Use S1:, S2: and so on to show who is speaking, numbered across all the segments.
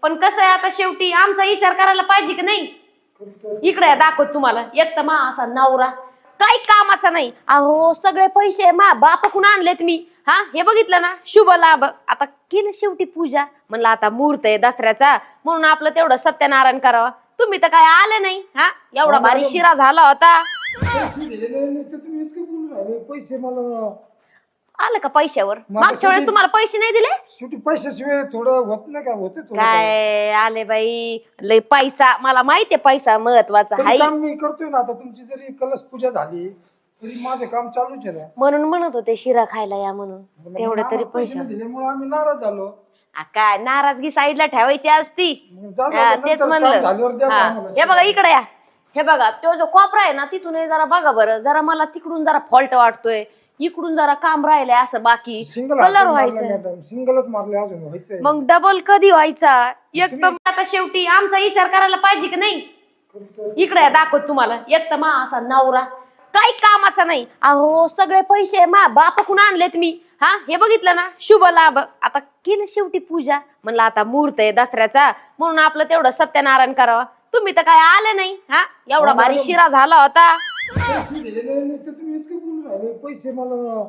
S1: पण कसं आहे आता शेवटी आमचा विचार करायला पाहिजे की नाही। इकडे दाखवत तुम्हाला एक तर मा असा नवरा काही कामाचा नाही। अहो सगळे पैसे मा बापाकडून आणलेत मी। हा हे बघितलं ना शुभ लाभ। आता केलं शेवटी पूजा म्हणलं आता मुहूर्त आहे दसऱ्याचा म्हणून आपलं तेवढं सत्यनारायण करावा। तुम्ही तर काय आले नाही। हा एवढा भारी शिरा झाला होता।
S2: पैसे मला
S1: आलं का पैशावर? मागच्या वेळेस तुम्हाला पैसे नाही दिले?
S2: शेवटी पैशाशिवाय थोडं होत नाही का? होते
S1: काय आले बाई लय पैसा। मला माहितीये पैसा महत्वाचा आहे।
S2: काम मी करतोय ना आता। तुमची जरी कलश पूजा झाली तरी माझं काम चालूच आहे ना।
S1: म्हणून म्हणत होते शिरा खायला या म्हणून। तेवढे तरी पैसे
S2: दिल्यामुळे आम्ही नाराज झालो।
S1: काय नाराजगी साईडला ठेवायची असती। तेच म्हणलं। हे बघा इकडे या। हे बघा तो जो कोपरा आहे ना तिथून जरा बघा बरं। जरा मला तिकडून जरा फॉल्ट वाटतोय। इकडून जरा काम राहिलंय असं बाकी कलर व्हायचं।
S2: सिंगलच मारले अजून व्हायचंय।
S1: मग डबल कधी व्हायचा? एकदम आता शेवटी आमचा विचार करायला पाहिजे की नाही। इकडे दाखवत तुम्हाला एक तर मा असा नवरा काही कामाचा नाही। अहो सगळे पैसे मा बापाकडून आणलेत मी। हा हे बघितलं ना शुभ लाभ। आता केलं शेवटी पूजा म्हणलं आता मुहूर्त आहे दसऱ्याचा म्हणून आपलं तेवढं सत्यनारायण करावा। तुम्ही तर काय आले नाही। हा एवढा भारी शिरा झाला होता।
S2: पैसे मला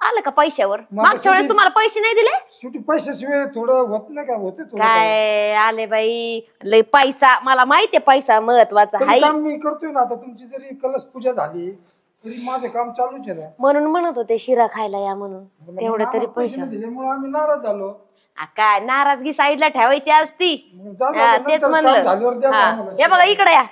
S1: आलं का पैशावर? मागच्या वेळेस तुम्हाला पैसे नाही दिले?
S2: शेवटी पैशाशिवाय थोडं होत नाही का? होते
S1: काय आले बाई लय पैसा। मला माहितीये पैसा महत्वाचा आहे।
S2: काम मी करतोय ना आता। तुमची जरी कलश पूजा झाली तरी माझं काम चालूच आहे ना।
S1: म्हणून म्हणत होते शिरा खायला या म्हणून। तेवढे तरी पैसे
S2: दिल्यामुळे आम्ही नाराज झालो।
S1: काय नाराजगी साईडला ठेवायची असती। तेच म्हणलं। हे बघा इकडे या।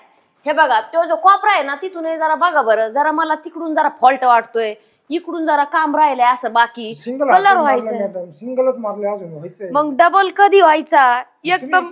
S1: हे बघा तो जो कोपरा आहे ना तिथून जरा बघा बरं। जरा मला तिकडून जरा फॉल्ट वाटतोय। इकडून जरा काम राहिलंय असं बाकी कलर व्हायचं।
S2: सिंगलच मारले अजून व्हायचंय।
S1: मग डबल कधी व्हायचा? एकदम